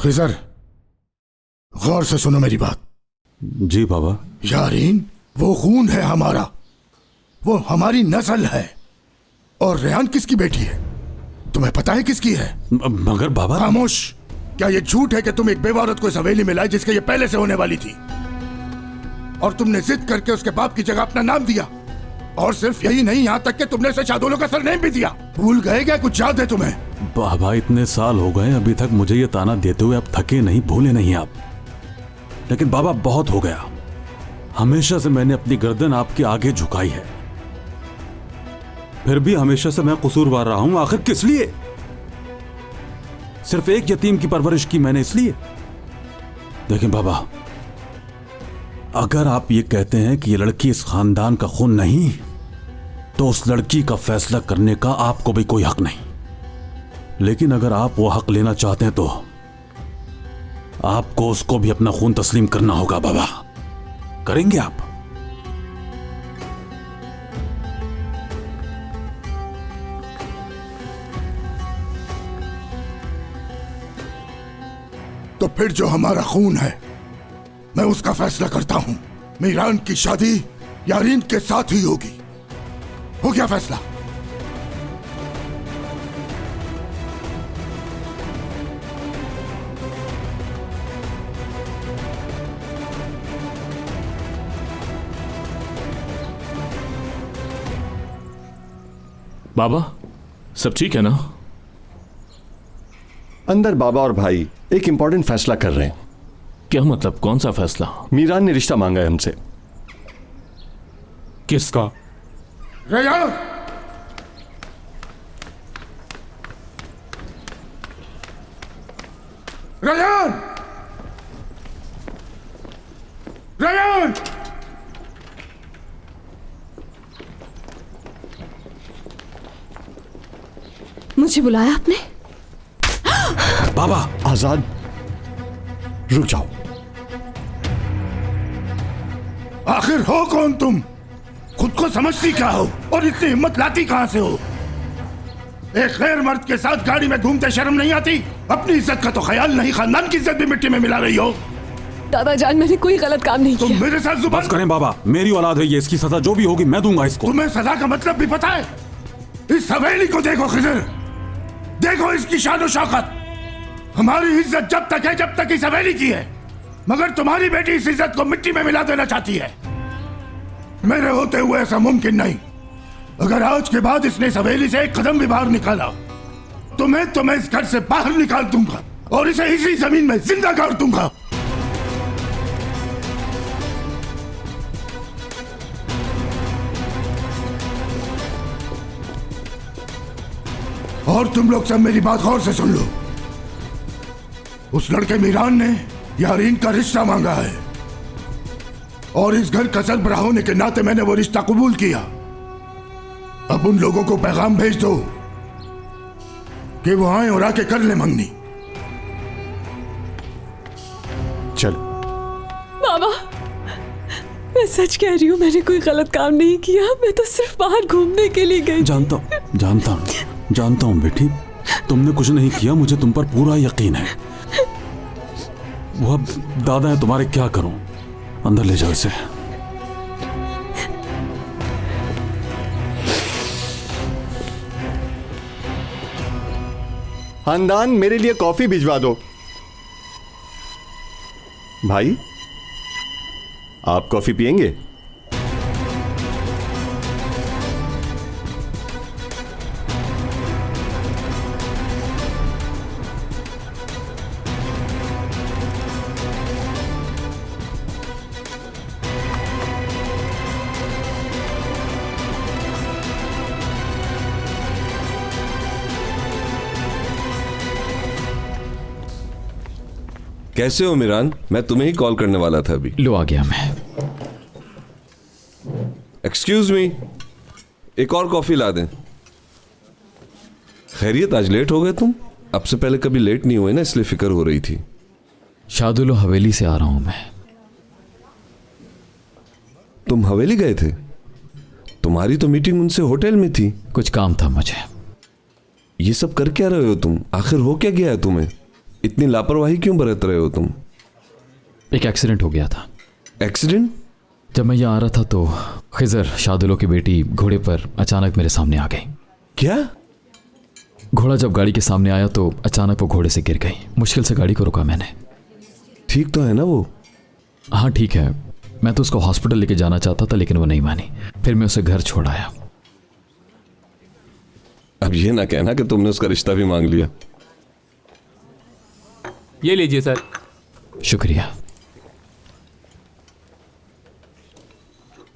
खिजर, गौर से सुनो मेरी बात। जी बाबा। यारीन वो खून है हमारा, वो हमारी नस्ल है। और रेहान किसकी बेटी है? तुम्हें पता है किसकी है? मगर बाबा। खामोश। क्या ये झूठ है कि तुम एक बेवा औरत को इस हवेली में लाए जिसके ये पहले से होने वाली थी, और तुमने जिद करके उसके बाप की जगह अपना नाम दिया? और सिर्फ यही नहीं, यहाँ तक कि तुमने उसे शादोलो का सरनेम भी दिया। भूल गए क्या? कुछ याद है तुम्हें? बाबा इतने साल हो गए अभी तक मुझे ये ताना देते हुए, अब थके नहीं, भूले नहीं आप। लेकिन बाबा बहुत हो गया। हमेशा से मैंने अपनी गर्दन आपके आगे झुकाई है, फिर भी हमेशा से मैं कसूरवार रहा हूं। आखिर किस लिए? सिर्फ एक यतीम की परवरिश की मैंने, इसलिए। देखें बाबा, अगर आप ये कहते हैं कि ये लड़की इस खानदान का खून नहीं, तो उस लड़की का फैसला करने का आपको भी कोई हक नहीं। लेकिन अगर आप वो हक लेना चाहते हैं तो आपको उसको भी अपना खून तस्लीम करना होगा। बाबा, करेंगे आप? तो फिर जो हमारा खून है, मैं उसका फैसला करता हूं। मीरान की शादी यारीन के साथ ही होगी। हो गया फैसला? बाबा, सब ठीक है ना? अंदर बाबा और भाई एक इंपॉर्टेंट फैसला कर रहे हैं। क्या मतलब? कौन सा फैसला? मीरान ने रिश्ता मांगा है हमसे। किसका? रेहान! रेहान! रेहान! मुझे बुलाया आपने? बाबा! आजाद, रुक जाओ। आखिर हो कौन तुम? खुद को समझती क्या हो और इतनी हिम्मत लाती कहां से हो? एक गैर मर्द के साथ गाड़ी में घूमते शर्म नहीं आती? अपनी इज्जत का तो ख्याल नहीं, खानदान की इज्जत भी मिट्टी में मिला रही हो। दादा जान, मैंने कोई गलत काम नहीं तुम किया। मेरे साथ जुबान बस करें बाबा, मेरी औलाद है ये, इसकी सजा जो भी होगी मैं दूंगा इसको। तुम्हें सजा का मतलब भी पता है? इस हवेली को देखो खिजर, देखो इसकी शान शौकत। हमारी इज्जत जब तक है, जब तक इस हवेली की है, मगर तुम्हारी बेटी इस इज्जत को मिट्टी में मिला देना चाहती है। मेरे होते हुए ऐसा मुमकिन नहीं। अगर आज के बाद इसने इस हवेली से एक कदम भी बाहर निकाला, तो मैं इस घर से बाहर निकाल दूंगा और इसे इसी जमीन में जिंदा गाड़ दूंगा। और तुम लोग सब मेरी बात गौर से सुन लो। उस लड़के मीरान ने यारीन का रिश्ता मांगा है, और इस घर का सरबराह होने के नाते मैंने वो रिश्ता कबूल किया। अब उन लोगों को पैगाम भेज दो कि वो आए और आके कर ले मंगनी। चल। बाबा, मैं सच कह रही हूँ, मैंने कोई गलत काम नहीं किया। मैं तो सिर्फ बाहर घूमने के लिए गई। जानता हूँ बेटी, तुमने कुछ नहीं किया, मुझे तुम पर पूरा यकीन है। वो अब दादा है तुम्हारे, क्या करूं? अंदर ले जाओ इसे। खानदान, मेरे लिए कॉफी भिजवा दो। भाई, आप कॉफी पियेंगे? कैसे हो मीरान? मैं तुम्हें ही कॉल करने वाला था अभी। लो आ गया मैं। एक्सक्यूज मी, एक और कॉफी ला दें। खैरियत, आज लेट हो गए तुम? अब से पहले कभी लेट नहीं हुए ना, इसलिए फिक्र हो रही थी। शादुलो हवेली से आ रहा हूं मैं। तुम हवेली गए थे? तुम्हारी तो मीटिंग उनसे होटल में थी। कुछ काम था मुझे। ये सब कर क्या रहे हो तुम? आखिर हो क्या गया है तुम्हें? इतनी लापरवाही क्यों बरत रहे हो तुम? एक एक्सीडेंट हो गया था। एक्सीडेंट? जब मैं यहाँ आ रहा था तो खिजर, शादुलो की बेटी, घोड़े पर अचानक मेरे सामने आ गई। क्या? घोड़ा जब गाड़ी के सामने आया तो अचानक वो घोड़े से गिर गई। मुश्किल से गाड़ी को रोका मैंने। ठीक तो है ना वो? हाँ ठीक है। मैं तो उसको हॉस्पिटल लेके जाना चाहता था लेकिन वो नहीं मानी। फिर मैं उसे घर छोड़ आया। अब ये ना कहना कि तुमने उसका रिश्ता भी मांग लिया। ये लीजिए सर। शुक्रिया।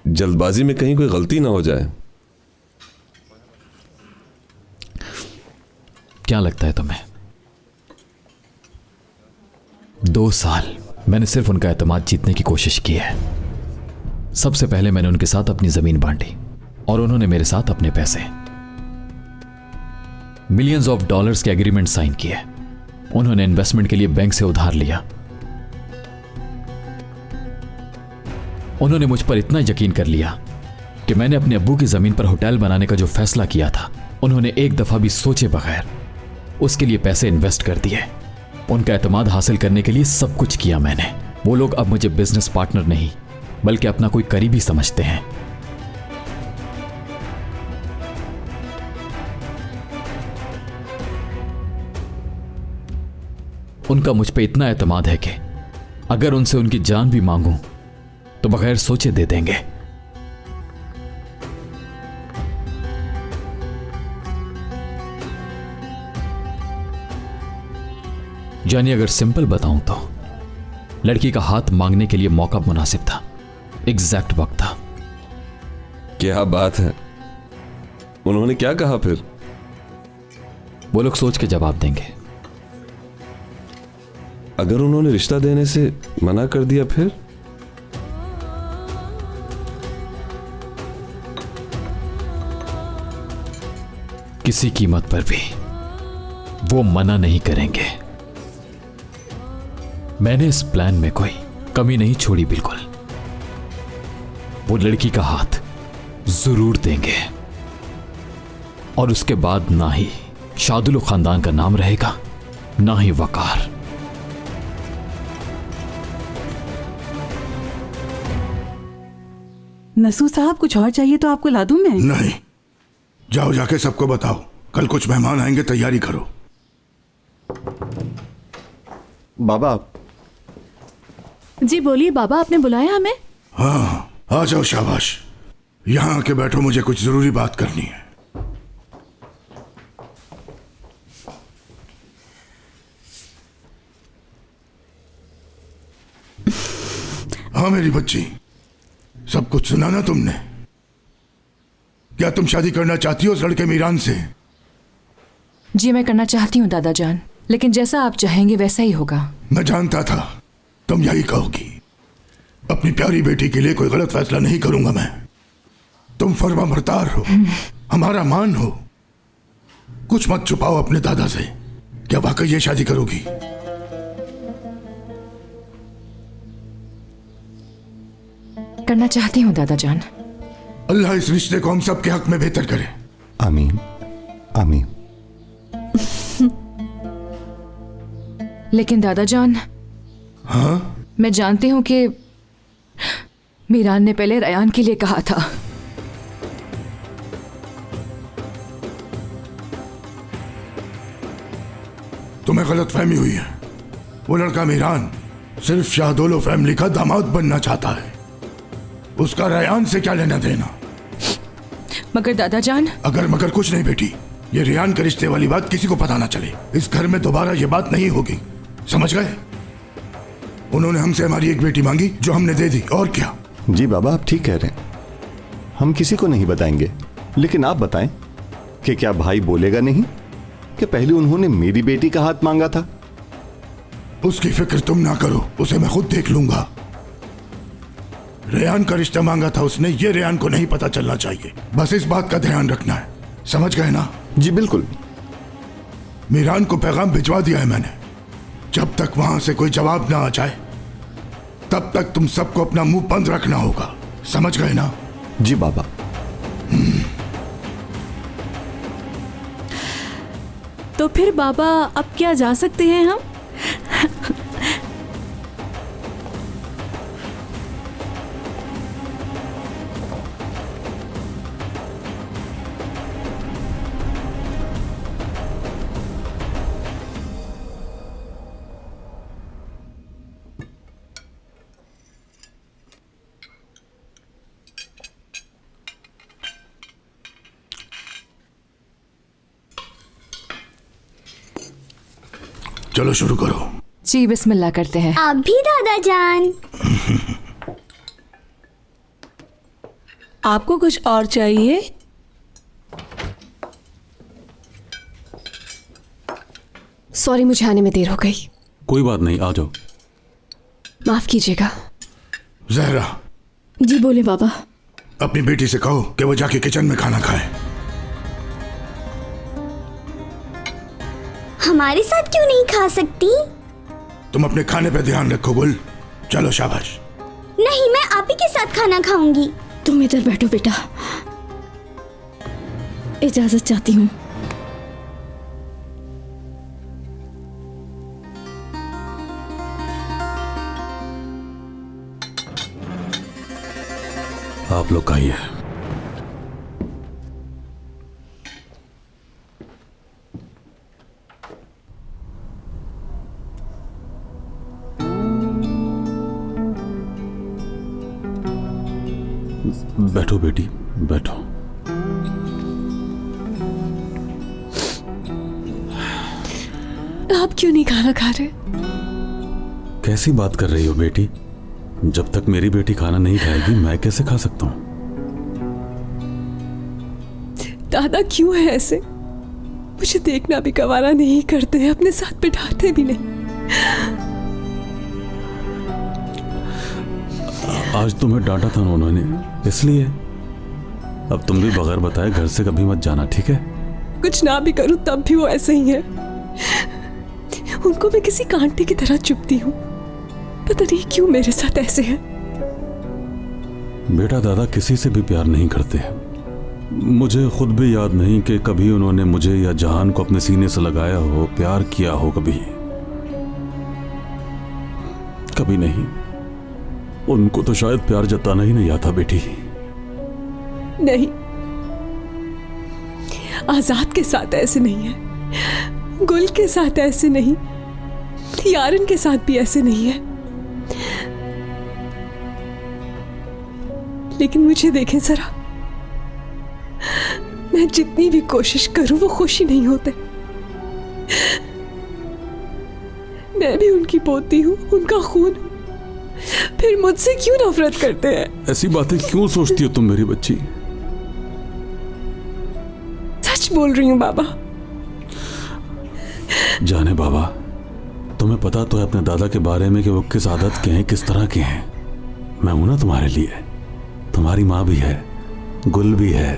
जल्दबाजी में कहीं कोई गलती ना हो जाए। क्या लगता है तुम्हें? 2 साल मैंने सिर्फ उनका एतमाद जीतने की कोशिश की है। सबसे पहले मैंने उनके साथ अपनी जमीन बांटी और उन्होंने मेरे साथ अपने पैसे, मिलियंस ऑफ डॉलर्स के एग्रीमेंट साइन किए। उन्होंने इन्वेस्टमेंट के लिए बैंक से उधार लिया। उन्होंने मुझ पर इतना यकीन कर लिया कि मैंने अपने अब्बू की जमीन पर होटल बनाने का जो फैसला किया था, उन्होंने एक दफा भी सोचे बगैर उसके लिए पैसे इन्वेस्ट कर दिए। उनका एतमाद हासिल करने के लिए सब कुछ किया मैंने। वो लोग अब मुझे बिजनेस पार्टनर नहीं बल्कि अपना कोई करीबी समझते हैं। उनका मुझ पे इतना एतमाद है कि अगर उनसे उनकी जान भी मांगूं तो बगैर सोचे दे देंगे। जानिए, अगर सिंपल बताऊं तो लड़की का हाथ मांगने के लिए मौका मुनासिब था, एग्जैक्ट वक्त था। क्या बात है? उन्होंने क्या कहा फिर? वो लोग सोच के जवाब देंगे। अगर उन्होंने रिश्ता देने से मना कर दिया फिर? किसी कीमत पर भी वो मना नहीं करेंगे। मैंने इस प्लान में कोई कमी नहीं छोड़ी बिल्कुल। वो लड़की का हाथ जरूर देंगे और उसके बाद ना ही शादुलो खानदान का नाम रहेगा, ना ही वकार। नसूर साहब, कुछ और चाहिए तो आपको ला दूं मैं? नहीं, जाओ जाके सबको बताओ कल कुछ मेहमान आएंगे, तैयारी करो। बाबा। जी बोलिए बाबा, आपने बुलाया हमें? हाँ, आ जाओ, शाबाश। यहां आके बैठो, मुझे कुछ जरूरी बात करनी है। हाँ मेरी बच्ची, सब कुछ सुना ना तुमने? क्या तुम शादी करना चाहती हो उस लड़के मीरान से? जी मैं करना चाहती हूँ दादा जान, लेकिन जैसा आप चाहेंगे वैसा ही होगा। मैं जानता था तुम यही कहोगी। अपनी प्यारी बेटी के लिए कोई गलत फैसला नहीं करूंगा मैं। तुम फर्माबरदार हो, हमारा मान हो। कुछ मत छुपाओ अपने दादा से। क्या वाकई ये शादी करोगी? करना चाहती हूँ दादा जान। अल्लाह इस रिश्ते को हम सब के हक में बेहतर करे। आमीन आमीन। लेकिन दादा जान, हाँ? मैं जानती हूँ कि मीरान ने पहले रयान के लिए कहा था। तुम्हें गलतफहमी हुई है। वो लड़का मीरान सिर्फ शाहदोलो फैमिली का दामाद बनना चाहता है। उसका रयान से क्या लेना देना? मगर दादा जान। अगर मगर कुछ नहीं बेटी, ये रेहान के रिश्ते वाली बात किसी को पता ना चले। इस घर में दोबारा ये बात नहीं होगी, समझ गए? उन्होंने हमसे हमारी एक बेटी मांगी जो हमने दे दी, और क्या? जी बाबा, आप ठीक कह रहे हैं। हम किसी को नहीं बताएंगे, लेकिन आप बताएं कि क्या भाई बोलेगा नहीं कि पहले उन्होंने मेरी बेटी का हाथ मांगा था? उसकी फिक्र तुम ना करो, उसे मैं खुद देख लूंगा। रेहान का रिश्ता मांगा था उसने, ये रेहान को नहीं पता चलना चाहिए। बस इस बात का ध्यान रखना है, समझ गए ना? जी बिल्कुल। मीरान को पैगाम भिजवा दिया है मैंने। जब तक वहां से कोई जवाब ना आ जाए तब तक तुम सबको अपना मुंह बंद रखना होगा, समझ गए ना? जी बाबा। तो फिर बाबा अब क्या जा सकते हैं हम? चलो शुरू करो। जी बिस्मिल्लाह करते हैं। आप भी दादा जान। आपको कुछ और चाहिए? सॉरी, मुझे आने में देर हो गई। कोई बात नहीं, आ जाओ। माफ कीजिएगा। जहरा, जी बोले बाबा। अपनी बेटी से कहो कि वो जाके किचन में खाना खाए। हमारे साथ क्यों नहीं खा सकती? तुम अपने खाने पे ध्यान रखो गुल। चलो शाबाश। नहीं, मैं आप ही के साथ खाना खाऊंगी। तुम इधर बैठो बेटा, इजाजत चाहती हूँ। आप लोग खाइए। बैठो बेटी, बैठो। आप क्यों नहीं खाना खा रहे? कैसी बात कर रही हो बेटी? जब तक मेरी बेटी खाना नहीं खाएगी मैं कैसे खा सकता हूं? दादा क्यों है ऐसे? मुझे देखना भी गवारा नहीं करते हैं, अपने साथ बिठाते भी नहीं। आज तुम्हें डांटा था उन्होंने, इसलिए अब तुम भी बगैर बताए घर से कभी मत जाना, ठीक है? कुछ ना भी करूं तब भी वो ऐसे ही है। उनको मैं किसी कांटे की तरह चुभती हूँ। पता नहीं क्यों मेरे साथ ऐसे है। बेटा, दादा किसी से भी प्यार नहीं करते। मुझे खुद भी याद नहीं कि कभी उन्होंने मुझे या जहान को अपने सीने से लगाया हो, प्यार किया हो कभी नहीं। उनको तो शायद प्यार जताना ही नहीं आता बेटी। नहीं, आजाद के साथ ऐसे नहीं है, गुल के साथ ऐसे नहीं, यारन के साथ भी ऐसे नहीं है। लेकिन मुझे देखें जरा, मैं जितनी भी कोशिश करूं वो खुश ही नहीं होते। मैं भी उनकी पोती हूं, उनका खून हूं, फिर मुझसे क्यों नफरत करते हैं? ऐसी बातें क्यों सोचती हो तुम मेरी बच्ची? सच बोल रही हूं बाबा। जाने बाबा, तुम्हें पता तो है अपने दादा के बारे में कि वो किस आदत के हैं, किस तरह के हैं। मैं हूं ना तुम्हारे लिए। तुम्हारी माँ भी है, गुल भी है,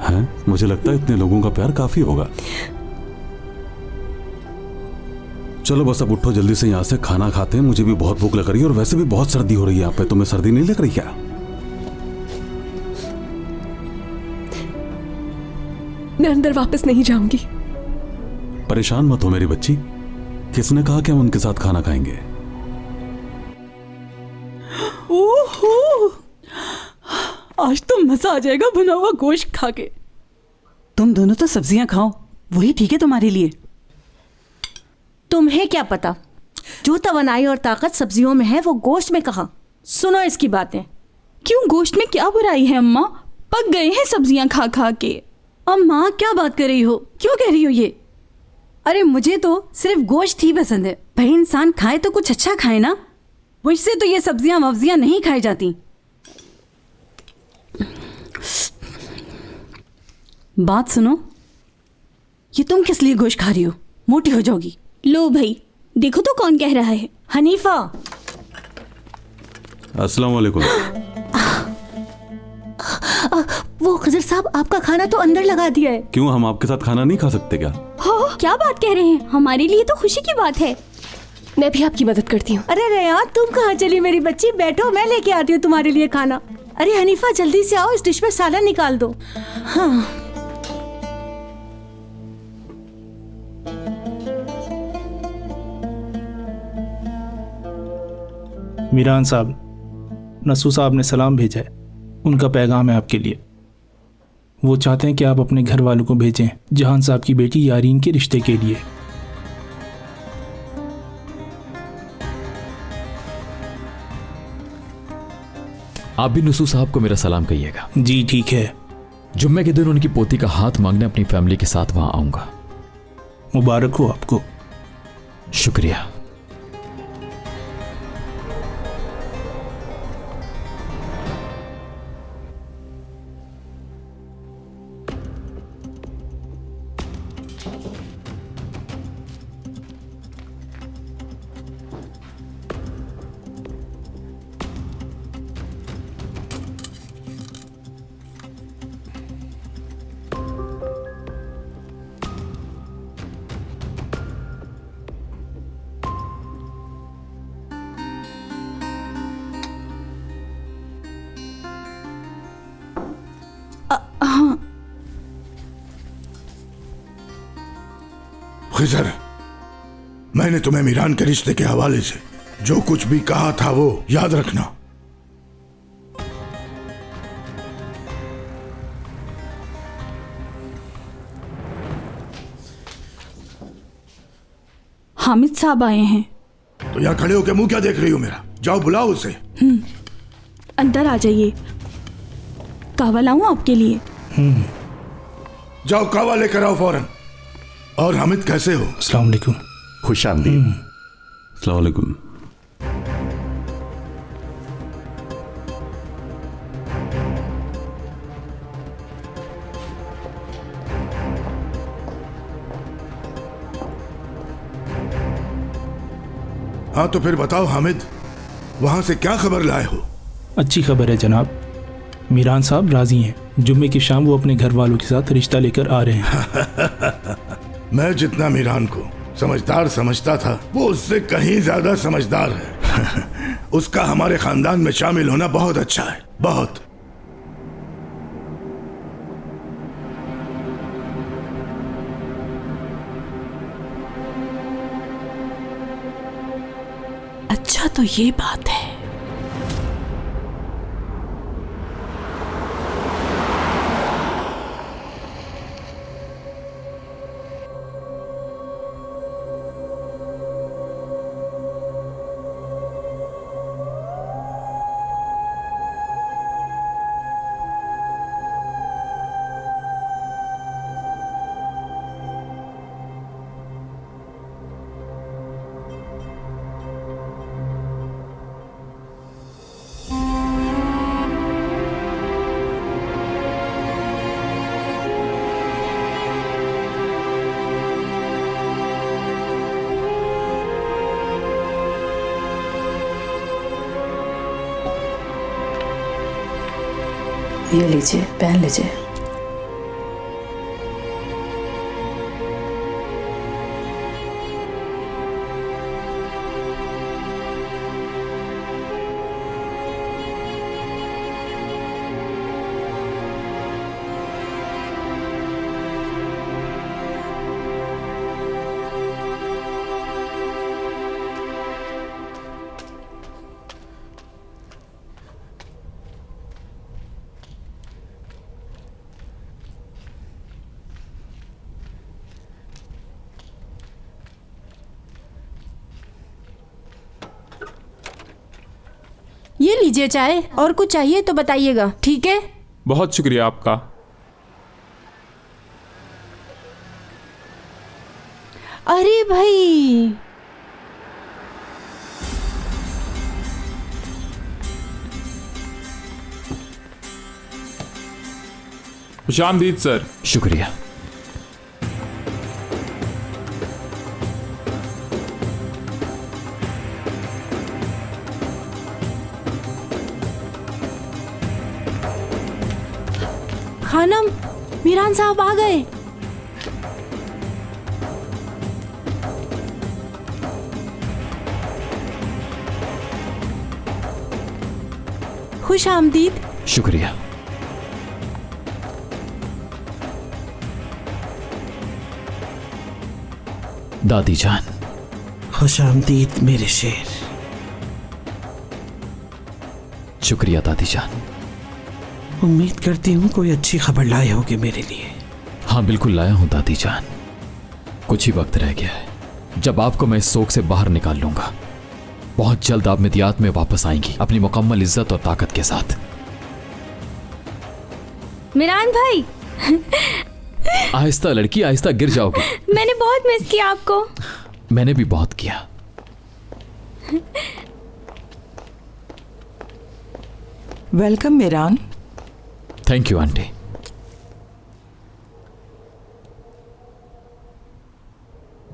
हैं? मुझे लगता है इतने लोगों का प्यार काफी होगा। चलो बस अब उठो जल्दी से यहाँ से, खाना खाते हैं। मुझे भी बहुत भूख लग रही है और वैसे भी बहुत सर्दी हो रही है यहाँ पे। तुम्हें सर्दी नहीं लग रही क्या? मैं अंदर वापस नहीं जाऊंगी। परेशान मत हो मेरी बच्ची। किसने कहा कि हम उनके साथ खाना खाएंगे? ओहो, आज तो मजा आ जाएगा भुना हुआ गोश्त खा के। तुम दोनों तो सब्जियां खाओ, वही ठीक है तुम्हारे लिए। तुम्हें क्या पता, जो तवानाई और ताकत सब्जियों में है वो गोश्त में कहाँ। सुनो इसकी बातें। क्यों, गोश्त में क्या बुराई है अम्मा? पक गए हैं सब्जियां खा खा के। अम्मा क्या बात कर रही हो, क्यों कह रही हो ये? अरे मुझे तो सिर्फ गोश्त ही पसंद है। भाई इंसान खाए तो कुछ अच्छा खाए ना। मुझसे तो ये सब्जियां वब्जियां नहीं खाई जाती। बात सुनो, ये तुम किस लिए गोश्त खा रही हो? मोटी हो जाओगी। लो भाई, देखो तो कौन कह रहा है। हनीफा। अस्सलाम वालेकुम। वो खजर साहब, आपका खाना तो अंदर लगा दिया है। क्यों, हम आपके साथ खाना नहीं खा सकते क्या? हो, क्या बात कह रहे हैं? हमारे लिए तो खुशी की बात है। मैं भी आपकी मदद करती हूँ। अरे रेयान, तुम कहाँ चली मेरी बच्ची? बैठो, मैं लेके आती हूँ तुम्हारे लिए खाना। अरे हनीफा जल्दी से आओ, इस डिश में सालन निकाल दो। हाँ मीरान साहब, नसू साहब ने सलाम भेजा है। उनका पैगाम है आपके लिए। वो चाहते हैं कि आप अपने घर वालों को भेजें जहान साहब की बेटी यारीन के रिश्ते के लिए। आप भी नुसू साहब को मेरा सलाम कहिएगा। जी ठीक है। जुम्मे के दिन उनकी पोती का हाथ मांगने अपनी फैमिली के साथ वहां आऊंगा। मुबारक हो आपको। शुक्रिया। खिजर, मैंने तुम्हें मीरान के रिश्ते के हवाले से जो कुछ भी कहा था वो याद रखना। हामिद साहब आए हैं। तो यहाँ खड़े होकर मुंह क्या देख रही हो मेरा? जाओ बुलाओ उसे। अंदर आ जाइए, कहवा लाऊं आपके लिए? जाओ कहवा लेकर आओ फौरन। और हामिद कैसे हो? अस्सलाम वालेकुम। खुश आमदीद। अस्सलाम वालेकुम। हाँ तो फिर बताओ हामिद, वहां से क्या खबर लाए हो? अच्छी खबर है जनाब, मीरान साहब राजी हैं। जुम्मे की शाम वो अपने घर वालों के साथ रिश्ता लेकर आ रहे हैं। मैं जितना मीरान को समझदार समझता था वो उससे कहीं ज्यादा समझदार है। उसका हमारे खानदान में शामिल होना बहुत अच्छा है, बहुत। अच्छा तो ये बात है। ये लीजिए, पहन लीजिए। ये लीजिए चाय, और कुछ चाहिए तो बताइएगा, ठीक है? बहुत शुक्रिया आपका। अरे भाई, खुशामदीद सर। शुक्रिया। खानम, मीरान साहब आ गए। खुश आमदीद। शुक्रिया। दादी जान। खुश आमदीद मेरे शेर। शुक्रिया दादी जान। उम्मीद करती हूँ कोई अच्छी खबर लाए होगे मेरे लिए। हाँ बिल्कुल लाया हूं दादी जान। कुछ ही वक्त रह गया है जब आपको मैं इस शोक से बाहर निकाल लूंगा। बहुत जल्द आप मिदियात में वापस आएंगी अपनी मुकम्मल इज्जत और ताकत के साथ। मीरान भाई। आहिस्ता लड़की, आहिस्ता गिर जाओगी। मैंने बहुत मिस किया आपको। मैंने भी बहुत किया। Welcome Miran. Thank you aunty.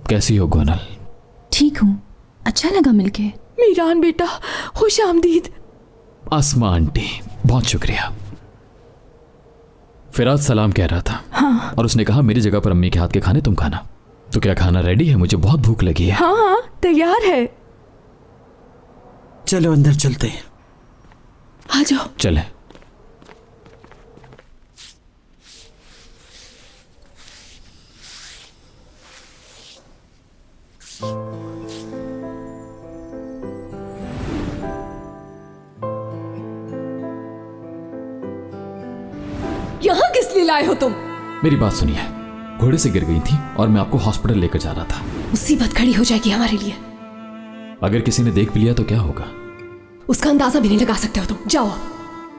कैसी हो गोनल? ठीक हूँ, अच्छा लगा मिलके। मीरान बेटा, खुश आमदीद। आसमा आंटी, बहुत शुक्रिया। फिराज सलाम कह रहा था। हाँ। और उसने कहा मेरी जगह पर अम्मी के हाथ के खाने तुम खाना। तो क्या खाना रेडी है? मुझे बहुत भूख लगी है। हाँ हाँ, तैयार है। चलो अंदर चलते हैं। आ जाओ। चले। यहाँ किस लिए लाए हो तुम? मेरी बात सुनिए, घोड़े से गिर गई थी और मैं आपको हॉस्पिटल लेकर जा रहा था। मुसीबत खड़ी हो जाएगी हमारे लिए। अगर किसी ने देख भी लिया तो क्या होगा? उसका अंदाजा भी नहीं लगा सकते हो तुम। जाओ।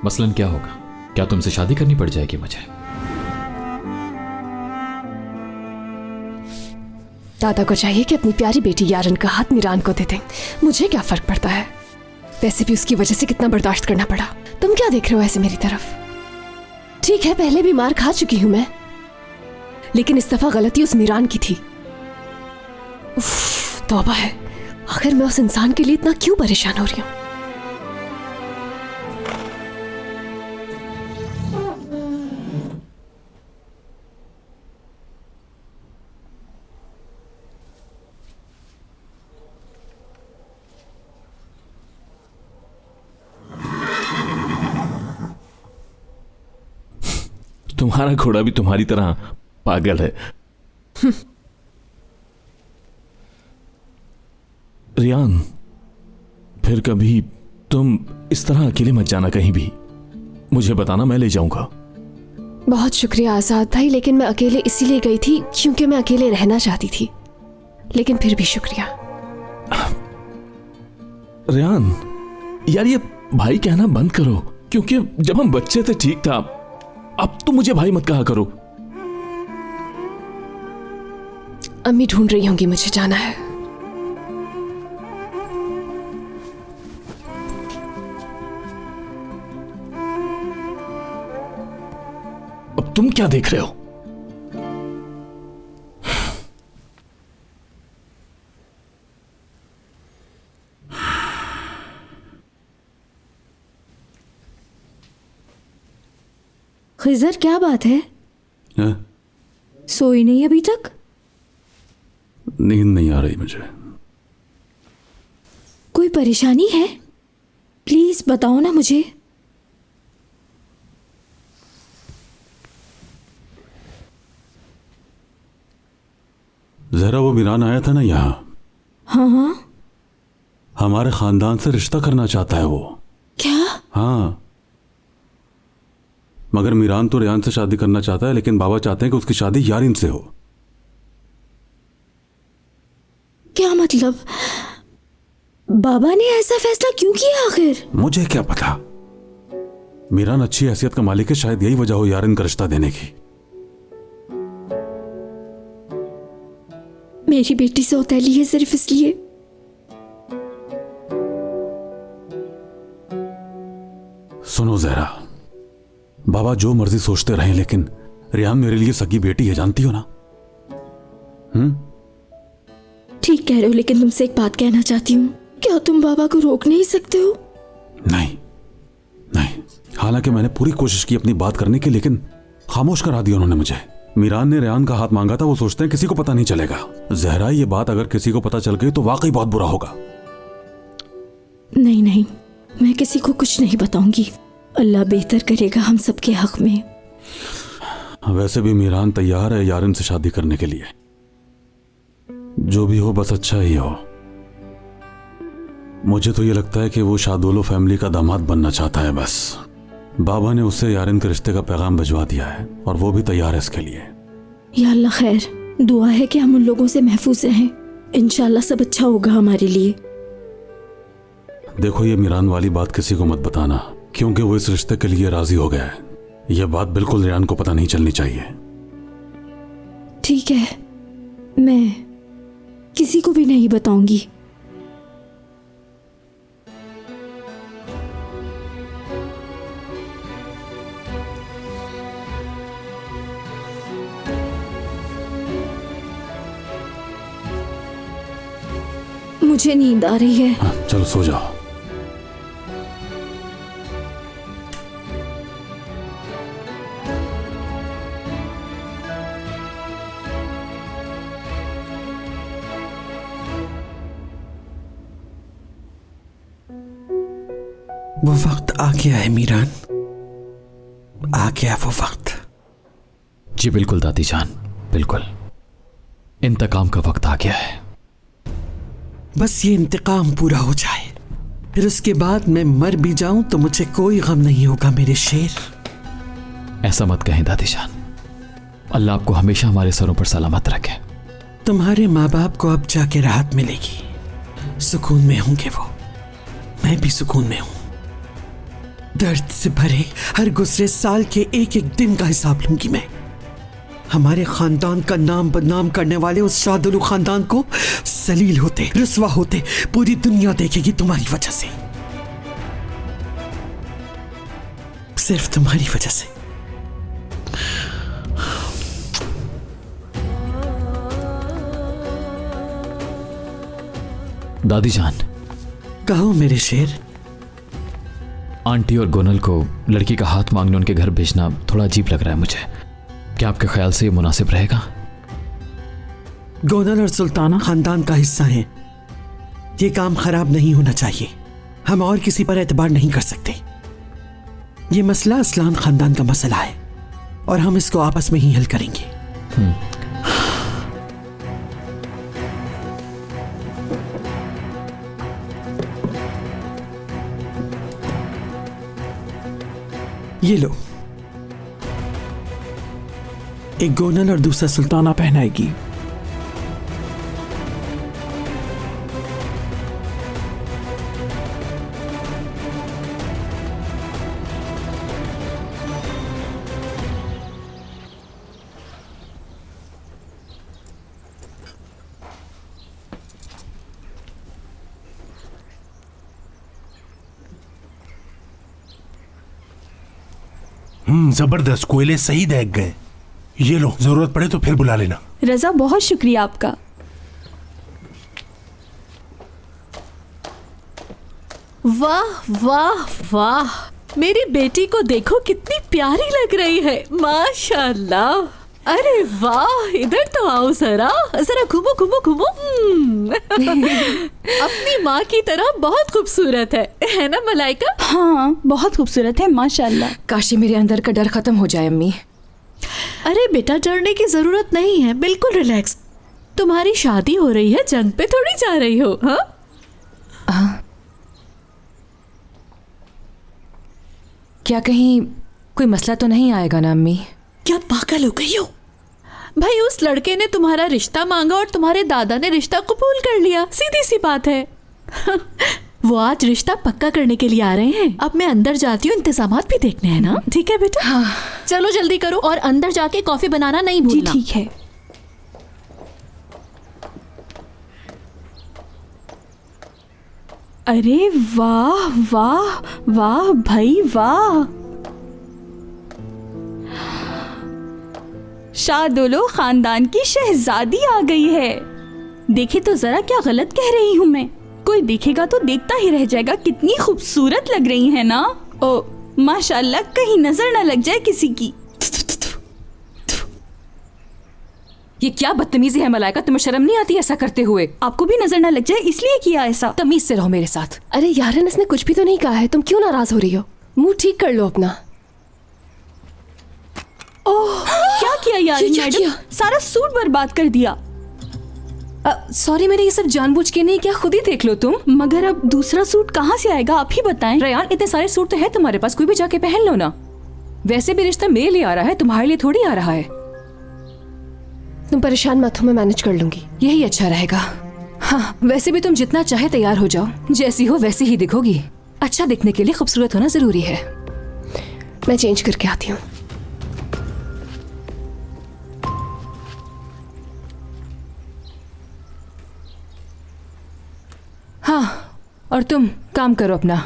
मसलन क्या होगा? क्या तुमसे शादी करनी पड़ जाएगी मुझे? दादा को चाहिए कि अपनी प्यारी बेटी यारन का हाथ मीरान को दे दें। मुझे क्या फर्क पड़ता है? वैसे भी उसकी वजह से कितना बर्दाश्त करना पड़ा। तुम क्या देख रहे हो ऐसे मेरी तरफ? ठीक है, पहले भी मार खा चुकी हूं मैं, लेकिन इस दफा गलती उस मीरान की थी। उफ, तौबा है। आखिर मैं उस इंसान के लिए इतना क्यों परेशान हो रही हूं? तुम्हारा घोड़ा भी तुम्हारी तरह पागल है। रियान, फिर कभी तुम इस तरह अकेले मत जाना कहीं भी। मुझे बताना, मैं ले जाऊंगा। बहुत शुक्रिया आजाद भाई, लेकिन मैं अकेले इसीलिए गई थी क्योंकि मैं अकेले रहना चाहती थी। लेकिन फिर भी शुक्रिया। रियान, यार ये भाई कहना बंद करो, क्योंकि जब हम बच्चे थे ठीक था। अब तो मुझे भाई मत कहा करो। अम्मी ढूंढ रही होंगी, मुझे जाना है। अब तुम क्या देख रहे हो? खिजर, क्या बात है? सोई नहीं अभी तक? नींद नहीं आ रही मुझे। कोई परेशानी है? प्लीज बताओ ना मुझे। जहरा, वो मीरान आया था ना यहाँ। हाँ हाँ। हमारे खानदान से रिश्ता करना चाहता है वो। क्या? हाँ, मगर मीरान तो रियान से शादी करना चाहता है, लेकिन बाबा चाहते हैं कि उसकी शादी यारिन से हो। क्या मतलब? बाबा ने ऐसा फैसला क्यों किया आखिर? मुझे क्या पता। मीरान अच्छी हैसियत का मालिक है, शायद यही वजह हो यारिन का रिश्ता देने की। मेरी बेटी सौतेली है सिर्फ इसलिए। सुनो जहरा, बाबा जो मर्जी सोचते रहे, लेकिन रियान मेरे लिए सगी बेटी है, जानती हो ना। ठीक कह रहे हो, लेकिन तुमसे एक बात कहना चाहती हूँ। क्या तुम बाबा को रोक नहीं सकते हो? नहीं नहीं, हालांकि मैंने पूरी कोशिश की अपनी बात करने की, लेकिन खामोश करा दिया उन्होंने मुझे। मीरान ने रियान का हाथ मांगा था, वो सोचते हैं किसी को पता नहीं चलेगा। जहरा, ये बात अगर किसी को पता चल गई तो वाकई बहुत बुरा होगा। नहीं नहीं, मैं किसी को कुछ नहीं बताऊंगी। अल्लाह बेहतर करेगा हम सबके हक में। वैसे भी मीरान तैयार है यारिन से शादी करने के लिए। जो भी हो, बस अच्छा ही हो। मुझे तो ये लगता है कि वो शादोलो फैमिली का दामाद बनना चाहता है बस। बाबा ने उससे यारिन के रिश्ते का पैगाम भिजवा दिया है और वो भी तैयार है इसके लिए। या अल्लाह खैर, दुआ है कि हम उन लोगों से महफूज रहें। इंशाल्लाह सब अच्छा होगा हमारे लिए। देखो, ये मीरान वाली बात किसी को मत बताना, क्योंकि वो इस रिश्ते के लिए राजी हो गया है। यह बात बिल्कुल रियान को पता नहीं चलनी चाहिए। ठीक है, मैं किसी को भी नहीं बताऊंगी। मुझे नींद आ रही है। हाँ, चलो सो जाओ। वो वक्त आ गया है मीरान, आ गया वो वक्त। जी बिल्कुल दादी जान, बिल्कुल इंतकाम का वक्त आ गया है। बस ये इंतकाम पूरा हो जाए, फिर उसके बाद मैं मर भी जाऊं तो मुझे कोई गम नहीं होगा मेरे शेर। ऐसा मत कहें दादी जान, अल्लाह आपको हमेशा हमारे सरों पर सलामत रखे। तुम्हारे माँ बाप को अब जाके राहत मिलेगी, सुकून में होंगे वो, मैं भी सुकून में हूं। दर्द से भरे हर गुजरे साल के एक एक दिन का हिसाब लूंगी मैं। हमारे खानदान का नाम बदनाम करने वाले उस शादुल खानदान को जलील होते, रुस्वा होते पूरी दुनिया देखेगी तुम्हारी वजह से, सिर्फ तुम्हारी वजह से। दादी जान, कहो मेरे शेर। आंटी और गोनल को लड़की का हाथ मांगने उनके घर भेजना थोड़ा अजीब लग रहा है मुझे। क्या आपके ख्याल से ये मुनासिब रहेगा? गोनल और सुल्ताना खानदान का हिस्सा हैं, ये काम खराब नहीं होना चाहिए। हम और किसी पर एतबार नहीं कर सकते। ये मसला असलान खानदान का मसला है और हम इसको आपस में ही हल करेंगे। ये लो, एक गोनल और दूसरा सुल्ताना पहनाएगी। जबरदस्त, कोयले सही दहक गए। ये लो, जरूरत पड़े तो फिर बुला लेना। रजा, बहुत शुक्रिया आपका। वाह वाह वाह, मेरी बेटी को देखो कितनी प्यारी लग रही है, माशाल्लाह। अरे वाह, इधर तो आओ, जरा जरा घूमो घूमो घूमो। अपनी माँ की तरह बहुत खूबसूरत है ना मलाइका? हाँ, बहुत खूबसूरत है माशाल्लाह। काशी मेरे अंदर का डर खत्म हो जाए अम्मी। अरे बेटा, डरने की जरूरत नहीं है, बिल्कुल रिलैक्स। तुम्हारी शादी हो रही है, जंग पे थोड़ी जा रही हो। हाँ, क्या कहीं कोई मसला तो नहीं आएगा ना अम्मी? क्या पागल हो गई हो? भाई, उस लड़के ने तुम्हारा रिश्ता मांगा और तुम्हारे दादा ने रिश्ता कबूल कर लिया, सीधी सी बात है। वो आज रिश्ता पक्का करने के लिए आ रहे हैं। अब मैं अंदर जाती हूँ, इंतजामात भी देखने हैं ना। ठीक है बेटा? हाँ। चलो जल्दी करो और अंदर जाके कॉफी बनाना नहीं भूलना। जी ठीक है। अरे वाह वाह वाह भाई वाह, शादुलो खानदान की शहजादी आ गई है। देखे तो जरा, क्या गलत कह रही हूँ मैं? कोई देखेगा तो देखता ही रह जाएगा। कितनी खूबसूरत लग रही है ना। ओ माशाल्लाह, कहीं नजर ना लग जाए किसी की। ये क्या बदतमीजी है मलाइका, तुम्हें शर्म नहीं आती ऐसा करते हुए? आपको भी नजर ना लग जाए इसलिए किया ऐसा। तमीज से रहो मेरे साथ। अरे यारन, इसने कुछ भी तो नहीं कहा है, तुम क्यों नाराज हो रही हो? मुंह ठीक कर लो अपना। ओह, क्या किया यार मैडम? सारा सूट बर्बाद कर दिया। सॉरी, मैंने ये सब जानबूझ के नहीं किया, खुद ही देख लो तुम। मगर अब दूसरा सूट कहाँ से आएगा, आप ही बताएं। रयान, इतने सारे सूट तो है तुम्हारे पास, कोई भी जाके पहन लो ना। वैसे भी रिश्ता मेरे लिए आ रहा है, तुम्हारे लिए थोड़ी आ रहा है। तुम परेशान मत हो, मैं मैनेज कर लूंगी। यही अच्छा रहेगा। हाँ, वैसे भी तुम जितना चाहे तैयार हो जाओ, जैसी हो वैसी ही दिखोगी। अच्छा दिखने के लिए खूबसूरत होना जरूरी है। मैं चेंज करके आती हूँ। और तुम काम करो अपना।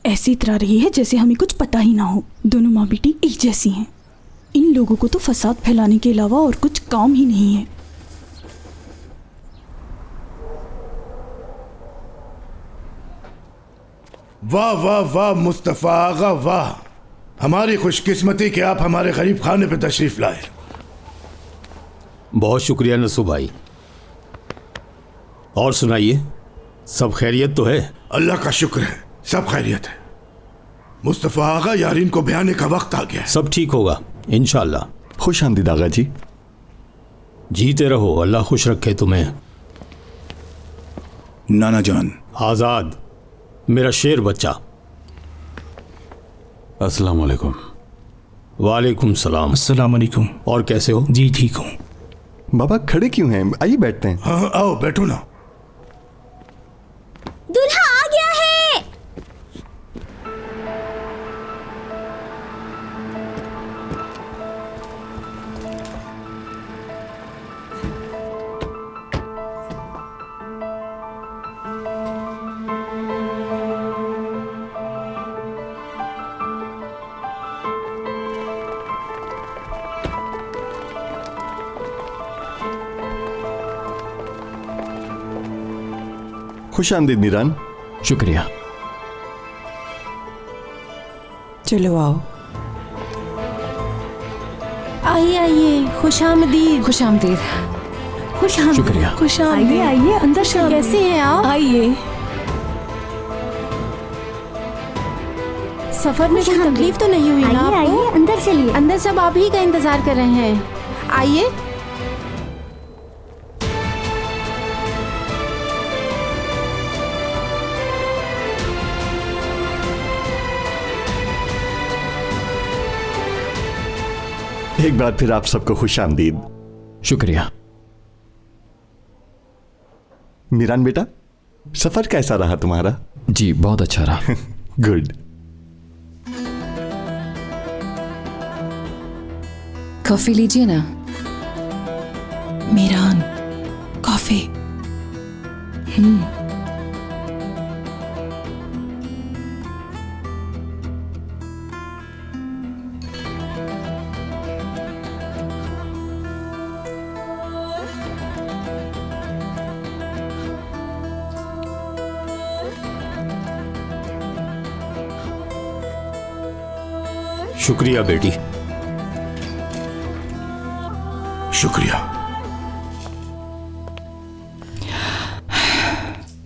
ऐसी तरह रही है जैसे हमें कुछ पता ही ना हो। दोनों माँ बेटी एक जैसी हैं। इन लोगों को तो फसाद फैलाने के अलावा और कुछ काम ही नहीं है। वाह वाह वाह मुस्तफ़ा आगा वाह, हमारी खुशकिस्मती कि आप हमारे गरीब खाने पे तशरीफ लाए। बहुत शुक्रिया नसू भाई। और सुनाइए, सब खैरियत तो है? अल्लाह का शुक्र है, सब खैरियत है। मुस्तफ़ा आगा, यारीन को ब्याने का वक्त आ गया। सब ठीक होगा इंशाल्लाह। खुश आमदीद आगा जी। जीते रहो, अल्लाह खुश रखे तुम्हें। नाना जान। आजाद, मेरा शेर बच्चा। अस्सलाम वालेकुम। वालेकुम सलाम। अस्सलाम वालेकुम। और कैसे हो? जी ठीक हूँ। बाबा खड़े क्यों हैं? आइए बैठते हैं। हाँ आओ बैठो ना। दूल्हा आ गया है। खुश आमदीद मीरान। शुक्रिया। चलो आओ। आइए आइए, खुश आमदीद। खुश आमदीद। खुश आमदीद। शुक्रिया। खुश आमदीद। आइए आइए, अंदर से कैसे हैं आप? आइए। सफर में कोई तकलीफ तो नहीं हुई ना आपको? आइए अंदर चलिए। अंदर सब आप ही का इंतजार कर रहे हैं। आइए। एक बार फिर आप सबको खुश आमदीद। शुक्रिया। मीरान बेटा, सफर कैसा रहा तुम्हारा? जी बहुत अच्छा रहा। गुड। कॉफी लीजिए ना। मीरान, कॉफी। शुक्रिया बेटी। शुक्रिया।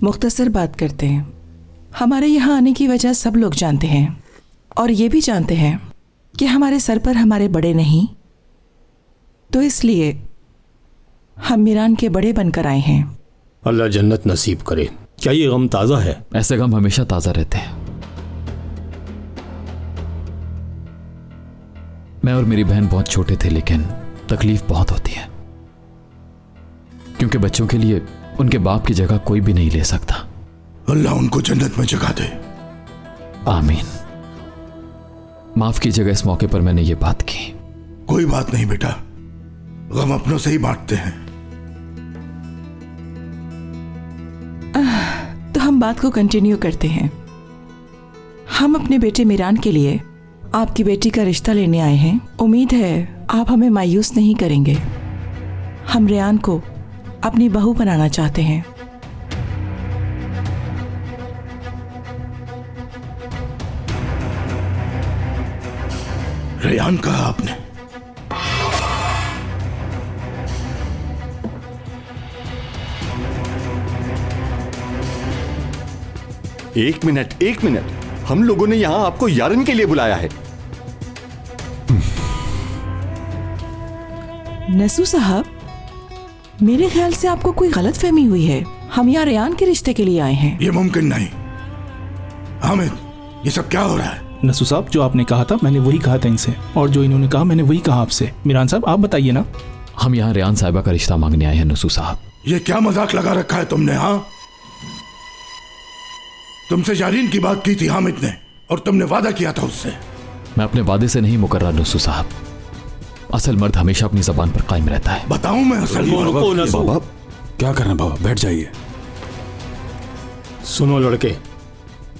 मुख्तसर बात करते हैं। हमारे यहाँ आने की वजह सब लोग जानते हैं और ये भी जानते हैं कि हमारे सर पर हमारे बड़े नहीं, तो इसलिए हम मीरान के बड़े बनकर आए हैं। अल्लाह जन्नत नसीब करे। क्या ये गम ताज़ा है? ऐसे गम हमेशा ताज़ा रहते हैं। मैं और मेरी बहन बहुत छोटे थे, लेकिन तकलीफ बहुत होती है, क्योंकि बच्चों के लिए उनके बाप की जगह कोई भी नहीं ले सकता। अल्लाह उनको जन्नत में जगह दे। आमीन। माफ कीजिएगा, इस मौके पर मैंने ये बात की। कोई बात नहीं बेटा, गम अपनों से ही बांटते हैं। तो हम बात को कंटिन्यू करते हैं। हम अपने बेटे मीरान के लिए आपकी बेटी का रिश्ता लेने आए हैं। उम्मीद है आप हमें मायूस नहीं करेंगे। हम रेयान को अपनी बहू बनाना चाहते हैं। रेयान कहा आपने? एक मिनट, एक मिनट। हम लोगों ने यहां आपको यारन के लिए बुलाया है। नसू साहब, मेरे ख्याल से आपको कोई गलत फहमी हुई है। हम यहाँ रेयान के रिश्ते के लिए आए हैं। ये मुमकिन नहीं। हामिद, ये सब क्या हो रहा है? नसू साहब, जो आपने कहा था मैंने वही कहा था इनसे, और जो इन्होंने कहा मैंने वही कहा आपसे। मीरान साहब आप बताइए ना। हम यहाँ रेयान साहिबा का रिश्ता मांगने आए हैं नसू साहब। ये क्या मजाक लगा रखा है तुमने? हाँ, तुमसे यारीन की बात की थी हामिद ने, और तुमने वादा किया था उससे। मैं अपने वादे से नहीं मुकर रहा नसू साहब। असल मर्द हमेशा अपनी जबान पर कायम रहता है। बताऊं मैं असल मर्द? बाबा, क्या कर रहे हैं बाबा, बैठ जाइए। सुनो लड़के,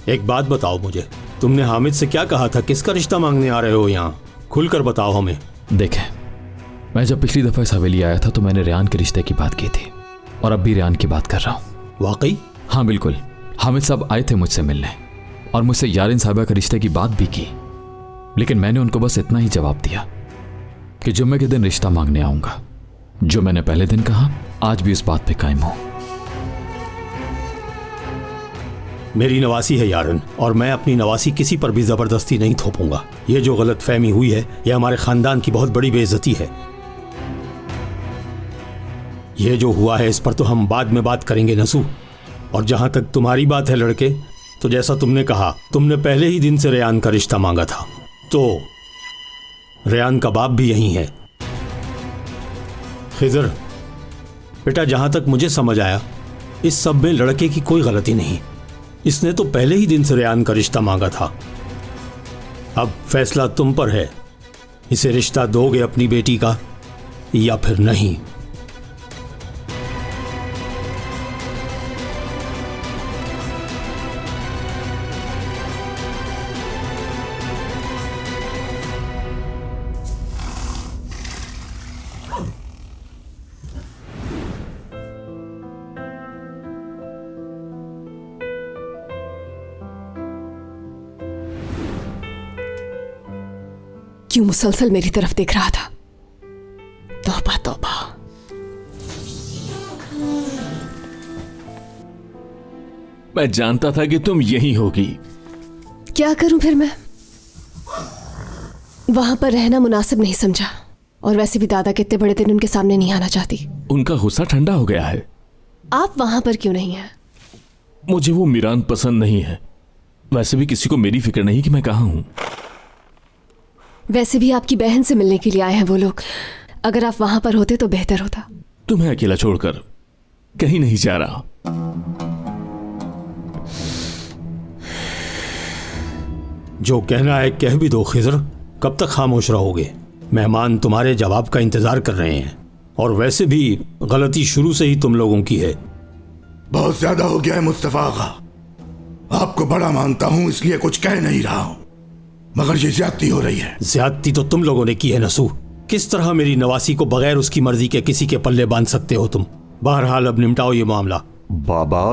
एक बात बताओ मुझे, तुमने हामिद से क्या कहा था? किसका रिश्ता मांगने आ रहे हो यहाँ? खुलकर बताओ हमें। देखें, मैं जब पिछली दफा इस हवेली आया था तो मैंने रेहान के रिश्ते की बात की थी और अब भी रेहान की बात कर रहा हूँ। वाकई? हाँ बिल्कुल। हामिद साहब आए थे मुझसे मिलने और मुझसे यारिन साहबा के रिश्ते की बात भी की, लेकिन मैंने उनको बस इतना ही जवाब दिया कि जुम्मे के दिन रिश्ता मांगने आऊंगा। जो मैंने पहले दिन कहा, आज भी उस बात पे कायम हूं। मेरी नवासी है यारन, और मैं अपनी नवासी किसी पर भी जबरदस्ती नहीं थोपूंगा। ये जो गलत फहमी हुई है, यह हमारे खानदान की बहुत बड़ी बेइज्जती है। यह जो हुआ है इस पर तो हम बाद में बात करेंगे नसू। और जहां तक तुम्हारी बात है लड़के, तो जैसा तुमने कहा, तुमने पहले ही दिन से रेहान का रिश्ता मांगा था, तो रेहान का बाप भी यही है। खिजर बेटा, जहां तक मुझे समझ आया, इस सब में लड़के की कोई गलती नहीं। इसने तो पहले ही दिन से रेहान का रिश्ता मांगा था। अब फैसला तुम पर है, इसे रिश्ता दोगे अपनी बेटी का या फिर नहीं। क्यों मुसलसल मेरी तरफ देख रहा था? तौबा तौबा। मैं जानता था कि तुम यही होगी। क्या करूं फिर मैं? वहां पर रहना मुनासिब नहीं समझा, और वैसे भी दादा के इतने बड़े दिन उनके सामने नहीं आना चाहती। उनका गुस्सा ठंडा हो गया है। आप वहां पर क्यों नहीं हैं? मुझे वो मीरान पसंद नहीं है। वैसे भी किसी को मेरी फिक्र नहीं कि मैं कहां हूं। वैसे भी आपकी बहन से मिलने के लिए आए हैं वो लोग। अगर आप वहां पर होते तो बेहतर होता। तुम्हें अकेला छोड़कर कहीं नहीं जा रहा। जो कहना है कह भी दो खिजर, कब तक खामोश रहोगे? मेहमान तुम्हारे जवाब का इंतजार कर रहे हैं, और वैसे भी गलती शुरू से ही तुम लोगों की है। बहुत ज्यादा हो गया है मुस्तफा आगा। आपको बड़ा मानता हूं इसलिए कुछ कह नहीं रहा हूं, मगर ये ज्यादती हो रही है। ज्यादती तो तुम लोगों ने की है नसू। किस तरह मेरी नवासी को बगैर उसकी मर्जी के किसी के पल्ले बांध सकते हो तुम? बहरहाल अब निपटाओ ये मामला। बाबा,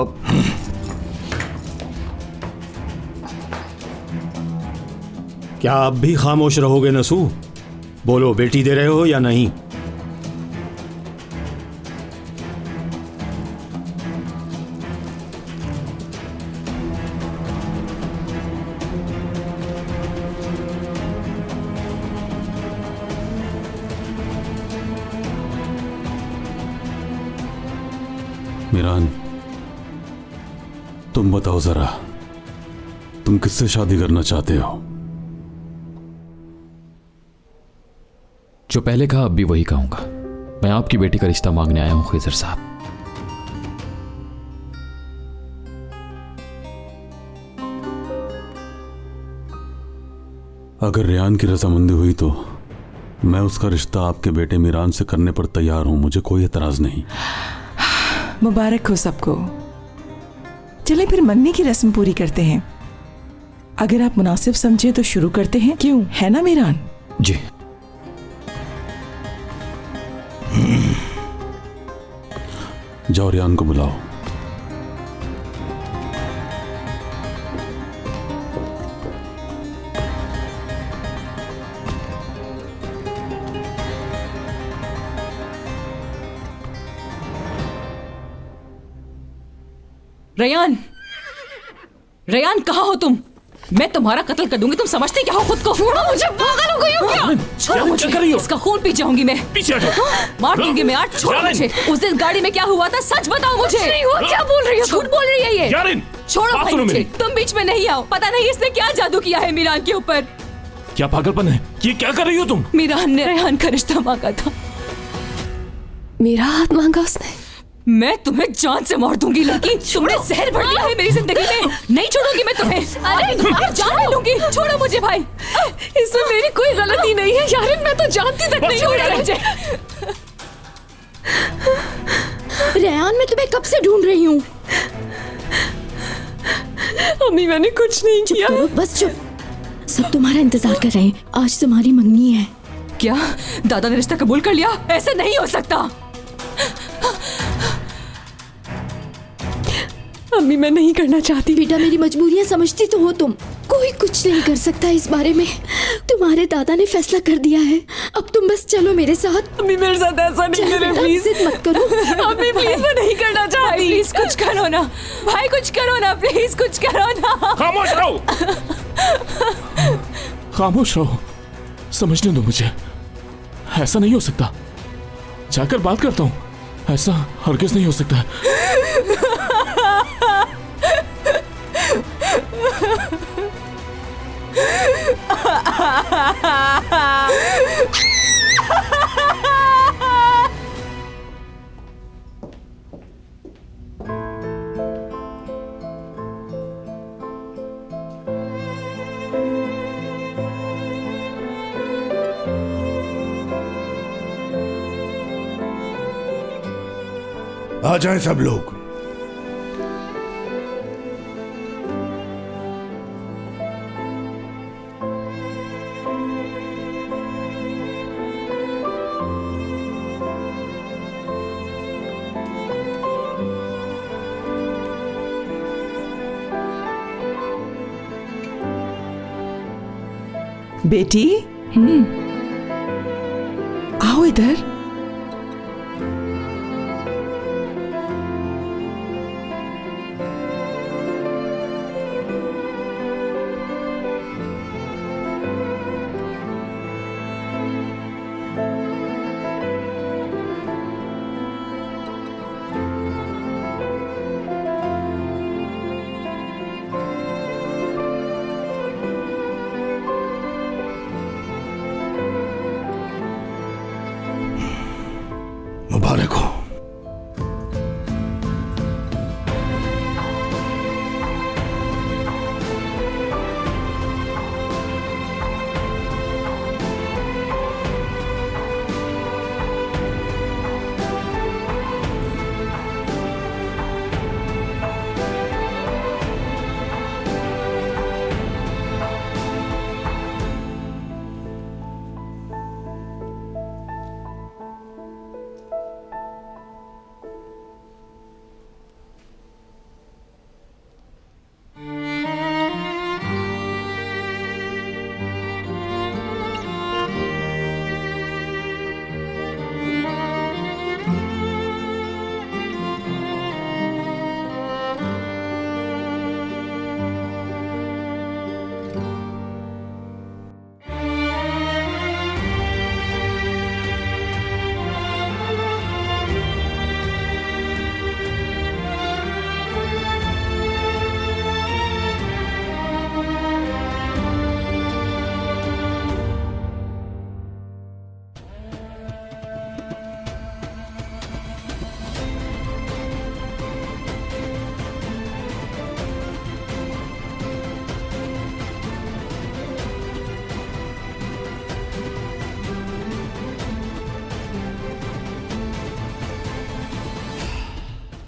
क्या अब भी खामोश रहोगे नसू? बोलो, बेटी दे रहे हो या नहीं? मीरान, तुम बताओ जरा, तुम किससे शादी करना चाहते हो? जो पहले कहा अब भी वही कहूंगा। मैं आपकी बेटी का रिश्ता मांगने आया हूं खिजर साहब। अगर रेहान की रजामंदी हुई तो मैं उसका रिश्ता आपके बेटे मीरान से करने पर तैयार हूं। मुझे कोई एतराज नहीं। मुबारक हो सबको। चले फिर मंगनी की रस्म पूरी करते हैं। अगर आप मुनासिब समझे तो शुरू करते हैं, क्यों, है ना मीरान? जी। जाओ रेहान को बुलाओ। रेयान, रेयान कहाँ हो तुम? मैं तुम्हारा कत्ल कर दूंगी। तुम समझते क्या हो खुद को? छोड़ो मुझे, पागल हो गई हो क्या? छोड़ो मुझे, इसका खून पी जाऊंगी मैं। पीछे हटो। मार दूंगी मैं आज। छोड़ो मुझे। उस दिन गाड़ी में क्या हुआ था सच बताओ मुझे। नहीं हुआ। क्या बोल रही हो? झूठ बोल रही है ये। छोड़ो भाई मुझे। तुम बीच में नहीं आओ। पता नहीं इसने क्या जादू किया है मीरान के ऊपर। क्या पागलपन है? ये क्या कर रही हो तुम? मीरान ने रेहान का रिश्ता मांगा था। मेरा हाथ मांगा उसने? मैं तुम्हें जान से मार दूंगी लड़की। तुमने जहर भर दिया है मेरी जिंदगी में। नहीं छोड़ूंगी मैं तुम्हें। अरे जान ले लूंगी। छोड़ो मुझे भाई। इसमें मेरी कोई गलती नहीं है यार, मैं तो जानती तक नहीं हूँ मुझे। अयान, मैं तुम्हें कब से ढूंढ रही हूँ। अम्मी मैंने कुछ नहीं किया। करो, बस चुप। सब तुम्हारा इंतजार कर रहे हैं। आज तुम्हारी मंगनी है। क्या दादा ने रिश्ता कबूल कर लिया? ऐसा नहीं हो सकता। अम्मी मैं नहीं करना चाहती। बेटा मेरी मजबूरियां समझती तो हो तुम। कोई कुछ नहीं कर सकता इस बारे में। तुम्हारे दादा ने फैसला कर दिया है। अब तुम बस चलो मेरे साथ। अम्मी मेरे साथ ऐसा नहीं करे प्लीज। जिद मत करो। अम्मी प्लीज, मैं नहीं करना चाहती। प्लीज कुछ करो ना भाई, कुछ करो ना प्लीज, कुछ करो ना। खामोश रहो, खामोश रहो। समझने दो मुझे। ऐसा नहीं हो सकता। जाकर बात करता हूँ। ऐसा हरगिज़ नहीं हो सकता। आ जाएं सब लोग। बेटी, आओ इधर। मुबारक हो।